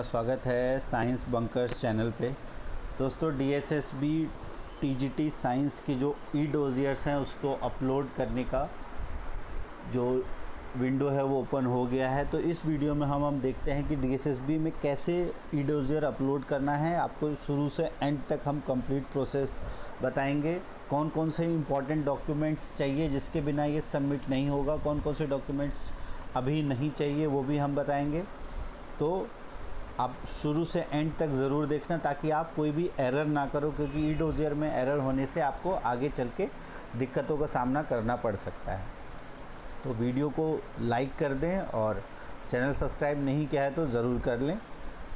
स्वागत है science bunkers channel पे। दोस्तों DSSB TGT साइंस की जो ई डोजियर्स हैं उसको अपलोड करने का जो विंडो है वो ओपन हो गया है। तो इस वीडियो में हम देखते हैं कि DSSB में कैसे ई डोजियर अपलोड करना है। आपको शुरू से एंड तक हम कंप्लीट प्रोसेस बताएंगे। कौन कौन से इम्पॉर्टेंट डॉक्यूमेंट्स चाहिए जिसके बिना ये सबमिट नहीं होगा, कौन कौन से डॉक्यूमेंट्स अभी नहीं चाहिए वो भी हम बताएंगे। तो आप शुरू से एंड तक ज़रूर देखना ताकि आप कोई भी एरर ना करो, क्योंकि ई डोजियर में एरर होने से आपको आगे चल के दिक्कतों का सामना करना पड़ सकता है। तो वीडियो को लाइक कर दें और चैनल सब्सक्राइब नहीं किया है तो ज़रूर कर लें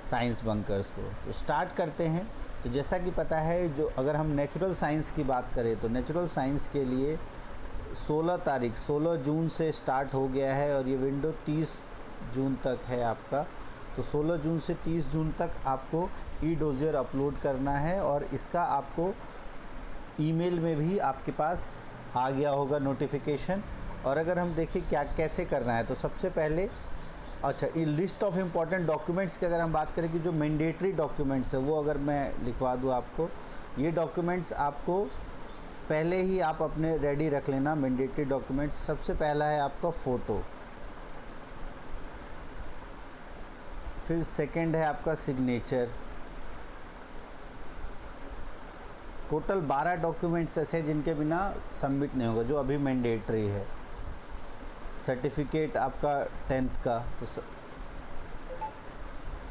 साइंस बंकर्स को। तो स्टार्ट करते हैं। तो जैसा कि पता है, जो अगर हम नेचुरल साइंस की बात करें तो नेचुरल साइंस के लिए 16 जून से स्टार्ट हो गया है और ये विंडो 30 जून तक है आपका। तो 16 जून से 30 जून तक आपको ई डोजियर अपलोड करना है और इसका आपको ईमेल में भी आपके पास आ गया होगा नोटिफिकेशन। और अगर हम देखें क्या कैसे करना है, तो सबसे पहले ये लिस्ट ऑफ इम्पॉर्टेंट डॉक्यूमेंट्स की अगर हम बात करें कि जो मैंडेटरी डॉक्यूमेंट्स है वो अगर मैं लिखवा दूँ आपको, ये डॉक्यूमेंट्स आपको पहले ही आप अपने रेडी रख लेना। मैंडेटरी डॉक्यूमेंट्स सबसे पहला है आपका फ़ोटो, फिर सेकंड है आपका सिग्नेचर। टोटल 12 डॉक्यूमेंट्स ऐसे जिनके बिना सबमिट नहीं होगा, जो अभी मैंडेटरी है। सर्टिफिकेट आपका 10th का, तो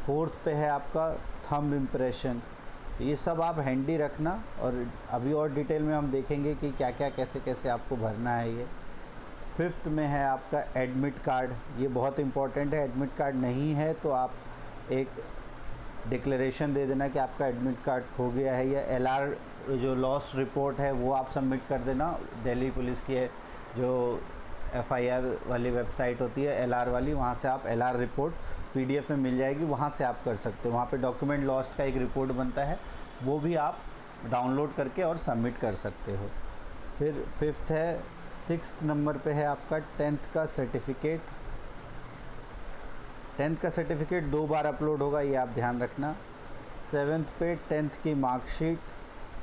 4th पे है आपका थंब इम्प्रेशन। ये सब आप हैंडी रखना और अभी और डिटेल में हम देखेंगे कि क्या क्या कैसे कैसे आपको भरना है ये। 5th में है आपका एडमिट कार्ड। ये बहुत इम्पॉर्टेंट है। एडमिट कार्ड नहीं है तो आप एक डिक्लेरेशन दे देना कि आपका एडमिट कार्ड खो गया है, या LR जो लॉस रिपोर्ट है वो आप सबमिट कर देना। दिल्ली पुलिस की है जो FIR वाली वेबसाइट होती है LR वाली, वहाँ से आप LR रिपोर्ट PDF में मिल जाएगी, वहाँ से आप कर सकते हो। वहाँ पे डॉक्यूमेंट लॉस्ट का एक रिपोर्ट बनता है, वो भी आप डाउनलोड करके और सबमिट कर सकते हो। फिर 5th है, 6th नंबर पे है आपका 10th का सर्टिफिकेट। 10th का सर्टिफिकेट 2 बार अपलोड होगा, ये आप ध्यान रखना। 7th पे 10th की मार्कशीट।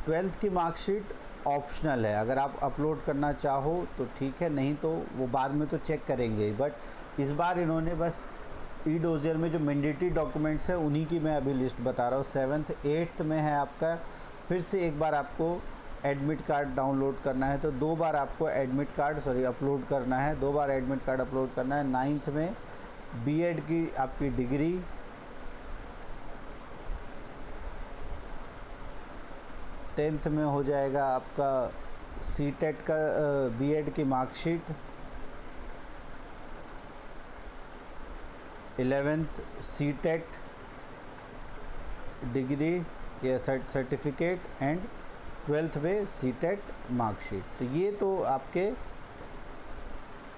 12th की मार्कशीट ऑप्शनल है, अगर आप अपलोड करना चाहो तो ठीक है, नहीं तो वो बाद में तो चेक करेंगे। बट इस बार इन्होंने बस ई डोजियर में जो मैंडेटरी डॉक्यूमेंट्स है उन्हीं की मैं अभी लिस्ट बता रहा हूँ। 7th 8th में है आपका फिर से एक बार आपको एडमिट कार्ड डाउनलोड करना है, तो 2 बार आपको एडमिट कार्ड अपलोड करना है, 2 बार एडमिट कार्ड अपलोड करना है। 9th में B.Ed की आपकी डिग्री। 10th में हो जाएगा आपका C.Tet का B.Ed की मार्कशीट। 11th C.Tet डिग्री या सर्टिफिकेट एंड 12th में C.Tet मार्कशीट। तो ये तो आपके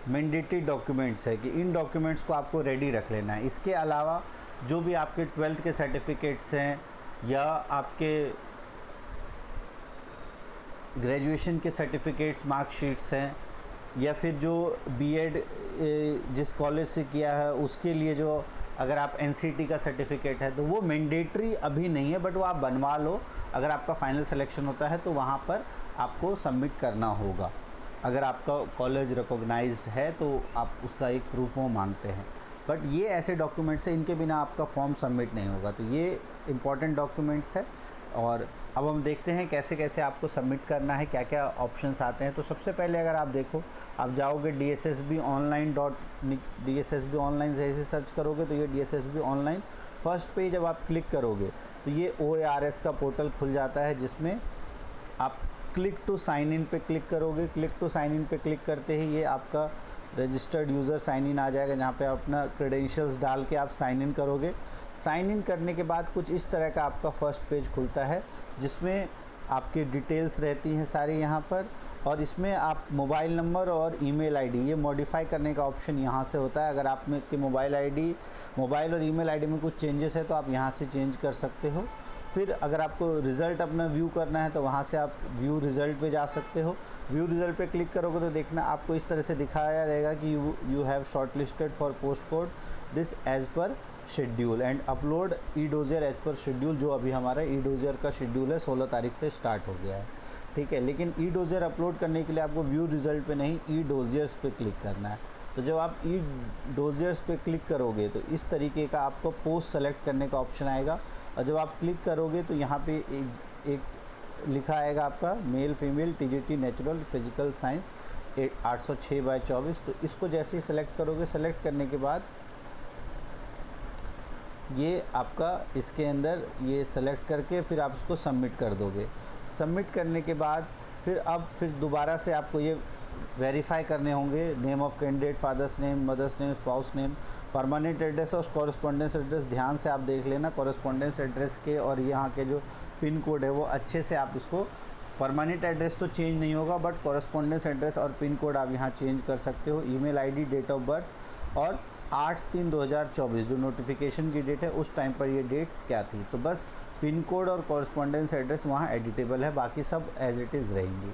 मैंडेटरी डॉक्यूमेंट्स है कि इन डॉक्यूमेंट्स को आपको रेडी रख लेना है। इसके अलावा जो भी आपके 12th के सर्टिफिकेट्स हैं या आपके ग्रेजुएशन के सर्टिफिकेट्स मार्कशीट्स हैं, या फिर जो B.Ed जिस कॉलेज से किया है उसके लिए जो अगर आप NCT का सर्टिफिकेट है तो वो मैंडेटरी अभी नहीं है, बट वो आप बनवा लो। अगर आपका फाइनल सिलेक्शन होता है तो वहाँ पर आपको सबमिट करना होगा। अगर आपका कॉलेज रिकॉग्नाइज्ड है तो आप उसका एक प्रूफ वो मांगते हैं। बट ये ऐसे डॉक्यूमेंट्स हैं इनके बिना आपका फॉर्म सबमिट नहीं होगा। तो ये इम्पॉर्टेंट डॉक्यूमेंट्स है। और अब हम देखते हैं कैसे कैसे आपको सबमिट करना है, क्या क्या ऑप्शंस आते हैं। तो सबसे पहले अगर आप देखो, आप जाओगे DSSB ऑनलाइन से ऐसे सर्च करोगे तो ये DSSB ऑनलाइन फर्स्ट पेज जब आप क्लिक करोगे तो ये OARS का पोर्टल खुल जाता है, जिसमें आप क्लिक टू साइन इन पे क्लिक करोगे। क्लिक टू साइन इन पे क्लिक करते ही ये आपका रजिस्टर्ड यूज़र साइन इन आ जाएगा, जहाँ पे अपना क्रेडेंशियल्स डाल के आप साइन इन करोगे। साइन इन करने के बाद कुछ इस तरह का आपका फर्स्ट पेज खुलता है, जिसमें आपकी डिटेल्स रहती हैं सारी यहाँ पर। और इसमें आप मोबाइल नंबर और ईमेल आईडी ये मॉडिफ़ाई करने का ऑप्शन यहाँ से होता है। अगर आप में के मोबाइल और ईमेल आईडी में कुछ चेंजेस है तो आप यहाँ से चेंज कर सकते हो। फिर अगर आपको रिज़ल्ट अपना व्यू करना है तो वहाँ से आप व्यू रिज़ल्ट पे जा सकते हो। व्यू रिज़ल्ट पे क्लिक करोगे तो देखना आपको इस तरह से दिखाया रहेगा कि you have shortlisted for post code this as per schedule and upload e dossier as per schedule. जो अभी हमारा ई डोजियर का शेड्यूल है 16 तारीख से स्टार्ट हो गया है, ठीक है। लेकिन ई डोजियर अपलोड करने के लिए आपको व्यू रिज़ल्ट पे नहीं, ई डोजियर्स पे क्लिक करना है। तो जब आप ई डोजियर्स पे क्लिक करोगे तो इस तरीके का आपको पोस्ट सेलेक्ट करने का ऑप्शन आएगा, और जब आप क्लिक करोगे तो यहाँ पे एक लिखा आएगा आपका male female TGT natural physical science 806/24। तो इसको जैसे ही सेलेक्ट करोगे, सेलेक्ट करने के बाद ये आपका इसके अंदर ये सेलेक्ट करके फिर आप इसको सबमिट कर दोगे। सबमिट करने के बाद फिर दोबारा से आपको ये वेरीफाई करने होंगे name of candidate, father's name, mother's name, spouse name, permanent address और कॉरेस्पॉन्डेंस एड्रेस। ध्यान से आप देख लेना कॉरेस्पॉन्डेंस एड्रेस के और यहाँ के जो पिन कोड है वो अच्छे से आप इसको, परमानेंट एड्रेस तो चेंज नहीं होगा बट कॉरेस्पॉन्डेंस एड्रेस और पिन कोड आप यहाँ चेंज कर सकते हो। Email ID, date of birth और 8/3/2024 जो नोटिफिकेशन की डेट है उस टाइम पर ये डेट्स क्या थी। तो बस पिन कोड और कॉरेस्पॉन्डेंस एड्रेस वहाँ एडिटेबल है, बाकी सब एज इट इज़ रहेंगी।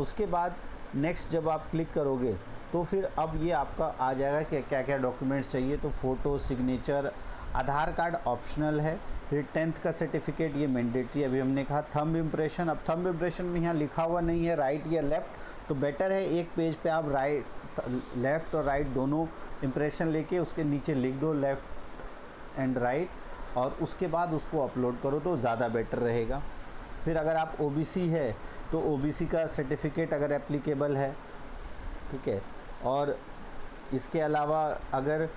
उसके बाद नेक्स्ट जब आप क्लिक करोगे तो फिर अब ये आपका आ जाएगा कि क्या क्या डॉक्यूमेंट्स चाहिए। तो फ़ोटो, सिग्नेचर, आधार कार्ड ऑप्शनल है, फिर 10th का सर्टिफिकेट ये मैंडेटरी। अभी हमने कहा थंब इम्प्रेशन, अब थंब इम्प्रेशन में यहाँ लिखा हुआ नहीं है राइट या लेफ़्ट, तो बेटर है एक पेज पे आप लेफ़्ट और राइट दोनों इम्प्रेशन लेके उसके नीचे लिख दो लेफ़्ट एंड राइट, और उसके बाद उसको अपलोड करो तो ज़्यादा बेटर रहेगा। फिर अगर आप ओबीसी है तो ओबीसी का सर्टिफिकेट अगर एप्लीकेबल है, ठीक है। और इसके अलावा अगर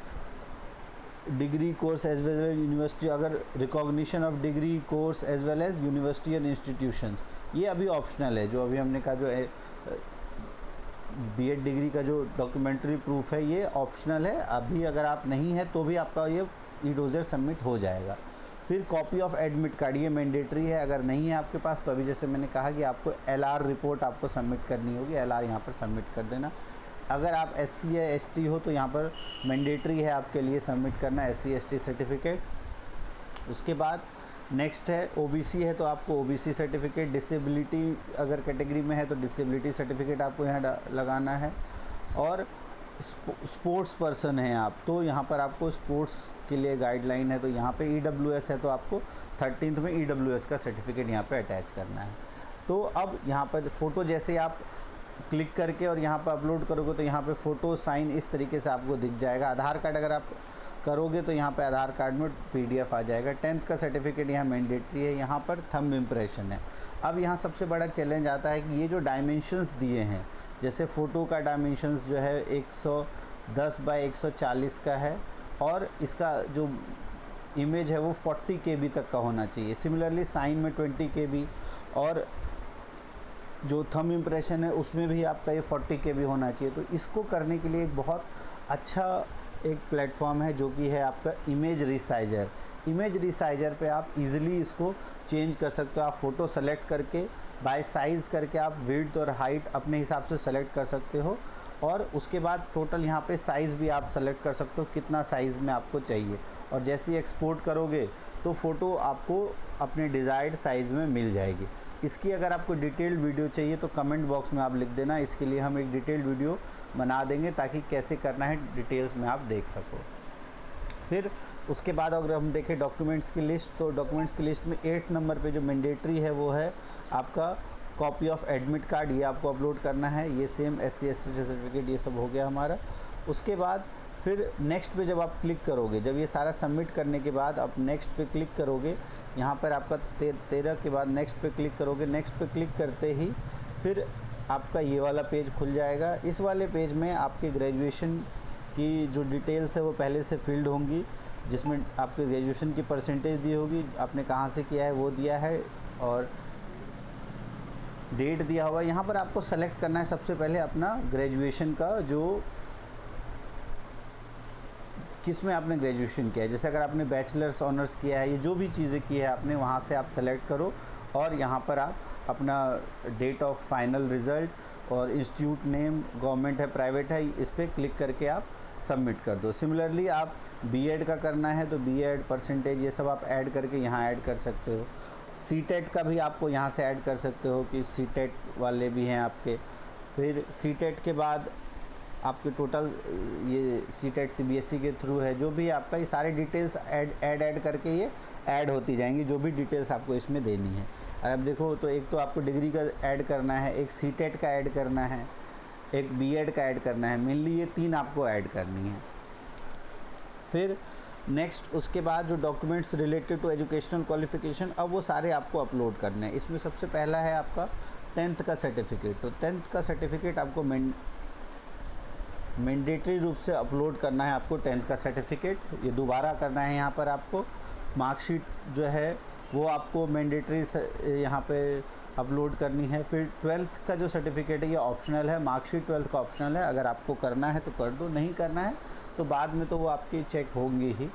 degree course as well as university, अगर recognition of degree course as well as university and institutions, ये अभी ऑप्शनल है। जो अभी हमने कहा जो बीएड डिग्री का जो डॉक्यूमेंट्री प्रूफ है ये ऑप्शनल है, अभी अगर आप नहीं है तो भी आपका ये ई डोजियर सबमिट हो जाएगा। फिर कॉपी ऑफ एडमिट कार्ड ये मैंडेटरी है, अगर नहीं है आपके पास तो अभी जैसे मैंने कहा कि आपको एलआर रिपोर्ट आपको सबमिट करनी होगी, एलआर यहाँ पर सबमिट कर देना। अगर आप एससी या एसटी हो तो यहाँ पर मैंडेटरी है आपके लिए सबमिट करना एससी एसटी सर्टिफिकेट। उसके बाद नेक्स्ट है ओबीसी है तो आपको ओबीसी सर्टिफिकेट, डिसेबिलिटी अगर कैटेगरी में है तो डिसेबिलिटी सर्टिफिकेट आपको यहाँ लगाना है। और स्पोर्ट्स पर्सन हैं आप तो यहाँ पर आपको स्पोर्ट्स के लिए गाइडलाइन है, तो यहाँ पे ईडब्ल्यूएस है तो आपको 13th में ईडब्ल्यूएस का सर्टिफिकेट यहाँ पे अटैच करना है। तो अब यहाँ पर फ़ोटो जैसे आप क्लिक करके और यहाँ पर अपलोड करोगे तो यहाँ पे फ़ोटो साइन इस तरीके से आपको दिख जाएगा। आधार कार्ड अगर आप करोगे तो यहाँ पे आधार कार्ड में पीडीएफ आ जाएगा। 10th का सर्टिफिकेट यहाँ मैंडेटरी है। यहाँ पर थंब इम्प्रेशन है। अब यहाँ सबसे बड़ा चैलेंज आता है कि ये जो डायमेंशंस दिए हैं, जैसे फ़ोटो का डायमेंशंस जो है 110/140 का है और इसका जो इमेज है वो 40 KB तक का होना चाहिए। सिमिलरली साइन में 20 KB और जो थंब इम्प्रेशन है उसमें भी आपका ये 40 KB होना चाहिए। तो इसको करने के लिए एक बहुत अच्छा एक प्लेटफॉर्म है जो कि है आपका इमेज रिसाइजर। इमेज रिसाइजर पे आप इजीली इसको चेंज कर सकते हो। आप फ़ोटो सेलेक्ट करके बाय साइज़ करके आप विड्थ और हाइट अपने हिसाब से सेलेक्ट कर सकते हो और उसके बाद टोटल यहाँ पे साइज़ भी आप सेलेक्ट कर सकते हो कितना साइज़ में आपको चाहिए। और जैसे ही एक्सपोर्ट करोगे तो फ़ोटो आपको अपने डिज़ायर्ड साइज़ में मिल जाएगी। इसकी अगर आपको डिटेल्ड वीडियो चाहिए तो कमेंट बॉक्स में आप लिख देना, इसके लिए हम एक डिटेल्ड वीडियो बना देंगे ताकि कैसे करना है डिटेल्स में आप देख सको। फिर उसके बाद अगर हम देखें डॉक्यूमेंट्स की लिस्ट, तो डॉक्यूमेंट्स की लिस्ट में 8 नंबर पे जो मैंडेटरी है वो है आपका कॉपी ऑफ एडमिट कार्ड, ये आपको अपलोड करना है। ये सेम SC ST सर्टिफिकेट ये सब हो गया हमारा। उसके बाद फिर नेक्स्ट पे जब आप क्लिक करोगे, जब ये सारा सबमिट करने के बाद आप नेक्स्ट पे क्लिक करोगे, यहाँ पर आपका 13 के बाद नेक्स्ट पे क्लिक करोगे। नेक्स्ट पे क्लिक करते ही फिर आपका ये वाला पेज खुल जाएगा। इस वाले पेज में आपके ग्रेजुएशन की जो डिटेल्स है वो पहले से फिल्ड होंगी, जिसमें आपके ग्रेजुएशन की परसेंटेज दी होगी, आपने कहाँ से किया है वो दिया है और डेट दिया होगा। यहाँ पर आपको सेलेक्ट करना है सबसे पहले अपना ग्रेजुएशन का, जो किस में आपने ग्रेजुएशन किया है। जैसे अगर आपने बैचलर्स ऑनर्स किया है, ये जो भी चीज़ें की है आपने, वहाँ से आप सेलेक्ट करो और यहाँ पर आप अपना डेट ऑफ फाइनल रिज़ल्ट और इंस्टीट्यूट नेम, गवर्नमेंट है प्राइवेट है, इस पर क्लिक करके आप सबमिट कर दो। सिमिलरली आप बीएड का करना है तो बीएड परसेंटेज ये सब आप ऐड करके यहाँ ऐड कर सकते हो। सीटेट का भी आपको यहाँ से ऐड कर सकते हो कि सीटेट वाले भी हैं आपके। फिर सीटेट के बाद आपके टोटल ये सीटेट सीबीएसई के थ्रू है, जो भी आपका ये सारे डिटेल्स ऐड करके ये ऐड होती जाएंगी, जो भी डिटेल्स आपको इसमें देनी है। और अब देखो तो एक तो आपको डिग्री का ऐड करना है, एक सीटेट का ऐड करना है, एक बीएड का ऐड करना है, मेनली ये 3 आपको ऐड करनी है। फिर नेक्स्ट उसके बाद जो documents related to educational qualification, अब वो सारे आपको अपलोड करने हैं। इसमें सबसे पहला है आपका 10th का सर्टिफिकेट। तो 10th का सर्टिफिकेट आपको मैंडेटरी रूप से अपलोड करना है, आपको 10th का सर्टिफिकेट ये दोबारा करना है। यहाँ पर आपको मार्कशीट जो है वो आपको मैंडेटरी यहाँ पे अपलोड करनी है। फिर 12th का जो सर्टिफिकेट है ये ऑप्शनल है, मार्कशीट 12th का ऑप्शनल है, अगर आपको करना है तो कर दो, नहीं करना है तो बाद में तो वो आपकी चेक होंगी ही।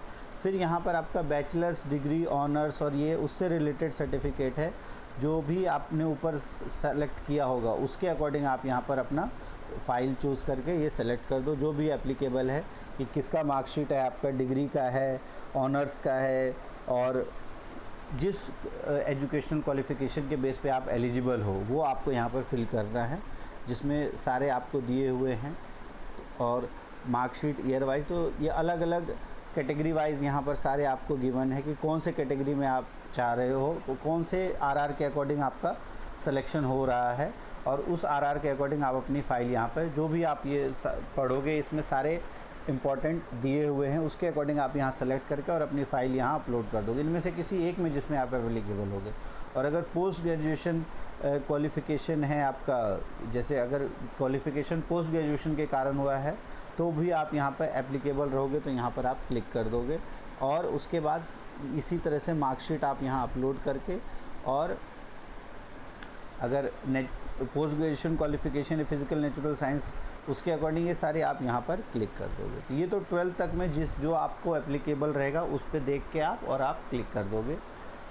फिर यहाँ पर आपका बैचलर्स डिग्री, ऑनर्स और ये उससे रिलेटेड सर्टिफिकेट है, जो भी आपने ऊपर सेलेक्ट किया होगा उसके अकॉर्डिंग आप यहाँ पर अपना फ़ाइल चूज़ करके ये सेलेक्ट कर दो, जो भी एप्लीकेबल है कि किसका मार्कशीट है, आपका डिग्री का है, ऑनर्स का है, और जिस एजुकेशनल क्वालिफ़िकेशन के बेस पे आप एलिजिबल हो वो आपको यहाँ पर फिल करना है, जिसमें सारे आपको दिए हुए हैं। और मार्कशीट ईयर वाइज, तो ये अलग अलग कैटेगरी वाइज यहाँ पर सारे आपको गिवन है कि कौन से कैटेगरी में आप चाह रहे हो, कौन से आरआर के अकॉर्डिंग आपका सिलेक्शन हो रहा है, और उस आरआर के अकॉर्डिंग आप अपनी फ़ाइल यहाँ पर जो भी आप ये पढ़ोगे इसमें सारे इम्पॉर्टेंट दिए हुए हैं, उसके अकॉर्डिंग आप यहाँ सेलेक्ट करके और अपनी फ़ाइल यहाँ अपलोड कर दोगे, इनमें से किसी एक में जिसमें आप एप्लीकेबल होगे। और अगर पोस्ट ग्रेजुएशन क्वालिफ़िकेशन है आपका, जैसे अगर क्वालिफ़िकेशन पोस्ट ग्रेजुएशन के कारण हुआ है तो भी आप यहाँ पर एप्लीकेबल रहोगे, तो यहाँ पर आप क्लिक कर दोगे। और उसके बाद इसी तरह से मार्कशीट आप यहाँ अपलोड करके, और अगर पोस्ट ग्रेजुएशन क्वालिफ़िकेशन है फिज़िकल नेचुरल साइंस, उसके अकॉर्डिंग ये सारे आप यहाँ पर क्लिक कर दोगे। तो ये तो 12th तक में जो आपको एप्लीकेबल रहेगा उस पर देख के आप क्लिक कर दोगे।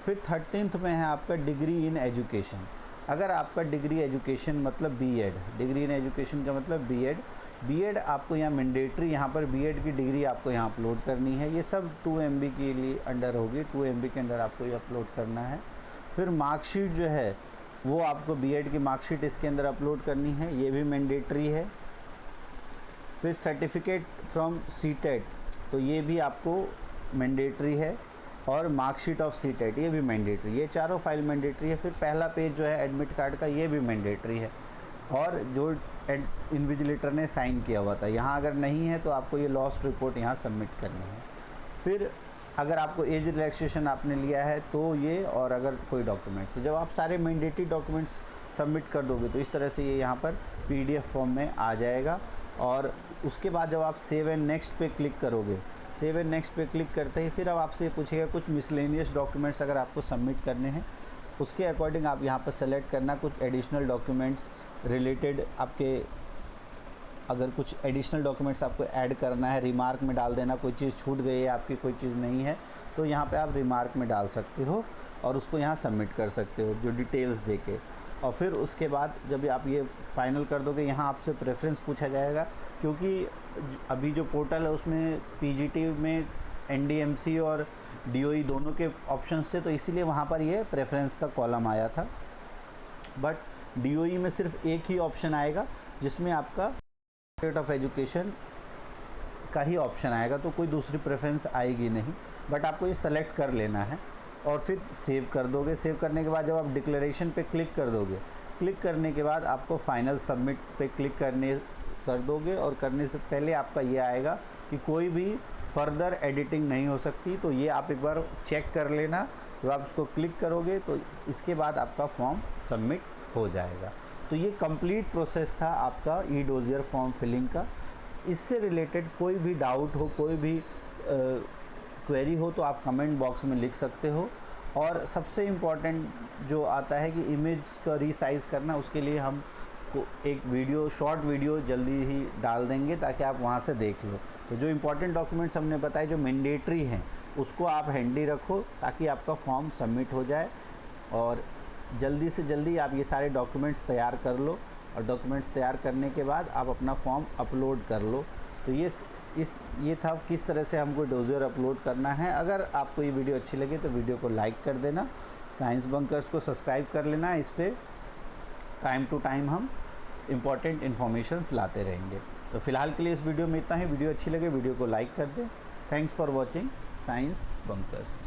फिर 13th में है आपका डिग्री इन एजुकेशन। अगर आपका डिग्री एजुकेशन मतलब बीएड, डिग्री इन एजुकेशन का मतलब बीएड आपको यहाँ मैंडेटरी, यहाँ पर बीएड की डिग्री आपको यहाँ अपलोड करनी है। ये सब 2 MB के लिए अंडर होगी, 2 MB के अंदर आपको ये अपलोड करना है। फिर मार्कशीट जो है वो आपको बीएड की मार्कशीट इसके अंदर अपलोड करनी है, ये भी मैंडेटरी है। फिर सर्टिफिकेट फ्रॉम सीटेट, तो ये भी आपको मैंडेटरी है, और मार्कशीट ऑफ सीटेट ये भी मैंडेटरी, ये चारों फाइल मैंडेटरी है। फिर पहला पेज जो है एडमिट कार्ड का ये भी मैंडेटरी है, और जो इन्विजिलेटर ने साइन किया हुआ था, यहाँ अगर नहीं है तो आपको ये लॉस्ट रिपोर्ट यहाँ सबमिट करनी है। फिर अगर आपको एज रिलैक्सेशन आपने लिया है तो ये, और अगर कोई डॉक्यूमेंट्स, तो जब आप सारे मैंडेटरी डॉक्यूमेंट्स सबमिट कर दोगे तो इस तरह से ये यहाँ पर PDF फॉर्म में आ जाएगा। और उसके बाद जब आप सेव एंड नेक्स्ट पे क्लिक करोगे, सेव एंड नेक्स्ट पे क्लिक करते ही फिर अब आपसे पूछेगा कुछ मिसलेनियस डॉक्यूमेंट्स अगर आपको सबमिट करने हैं, उसके अकॉर्डिंग आप यहाँ पर सेलेक्ट करना कुछ एडिशनल डॉक्यूमेंट्स रिलेटेड आपके, अगर कुछ एडिशनल डॉक्यूमेंट्स आपको ऐड करना है, रिमार्क में डाल देना, कोई चीज़ छूट गई है आपकी, कोई चीज़ नहीं है, तो यहाँ पे आप रिमार्क में डाल सकते हो और उसको यहाँ सबमिट कर सकते हो जो डिटेल्स देके। और फिर उसके बाद जब आप ये फाइनल कर दोगे, यहाँ आपसे प्रेफरेंस पूछा जाएगा, क्योंकि अभी जो पोर्टल है उसमें PGT में NDMC और DOE दोनों के ऑप्शंस थे, तो इसीलिए वहाँ पर ये प्रेफरेंस का कॉलम आया था। बट DOE में सिर्फ एक ही ऑप्शन आएगा जिसमें आपका रेट ऑफ एजुकेशन का ही ऑप्शन आएगा, तो कोई दूसरी प्रेफरेंस आएगी नहीं। बट आपको ये सेलेक्ट कर लेना है और फिर सेव कर दोगे। सेव करने के बाद जब आप डिक्लेरेशन पे क्लिक कर दोगे, क्लिक करने के बाद आपको फाइनल सबमिट पे क्लिक कर दोगे, और करने से पहले आपका ये आएगा कि कोई भी फर्दर एडिटिंग नहीं हो सकती, तो ये आप एक बार चेक कर लेना। जब आप इसको क्लिक करोगे तो इसके बाद आपका फॉर्म सबमिट हो जाएगा। तो ये कंप्लीट प्रोसेस था आपका ई-डोजियर फॉर्म फिलिंग का। इससे रिलेटेड कोई भी डाउट हो, कोई भी क्वेरी हो तो आप कमेंट बॉक्स में लिख सकते हो। और सबसे इम्पॉर्टेंट जो आता है कि इमेज का रीसाइज़ करना, उसके लिए हम एक वीडियो, शॉर्ट वीडियो जल्दी ही डाल देंगे ताकि आप वहाँ से देख लो। तो जो इम्पोर्टेंट डॉक्यूमेंट्स हमने बताए जो मैंडेटरी हैं उसको आप हैंडी रखो ताकि आपका फॉर्म सबमिट हो जाए, और जल्दी से जल्दी आप ये सारे डॉक्यूमेंट्स तैयार कर लो, और डॉक्यूमेंट्स तैयार करने के बाद आप अपना फॉर्म अपलोड कर लो। तो ये था किस तरह से हमको डोजियर अपलोड करना है। अगर आपको ये वीडियो अच्छी लगे तो वीडियो को लाइक कर देना, साइंस बंकर्स को सब्सक्राइब कर लेना। इस पर टाइम टू टाइम हम इम्पॉर्टेंट इन्फॉर्मेशंस लाते रहेंगे। तो फिलहाल के लिए इस वीडियो में इतना ही। वीडियो अच्छी लगे वीडियो को लाइक कर दें। Thanks for watching science bunkers.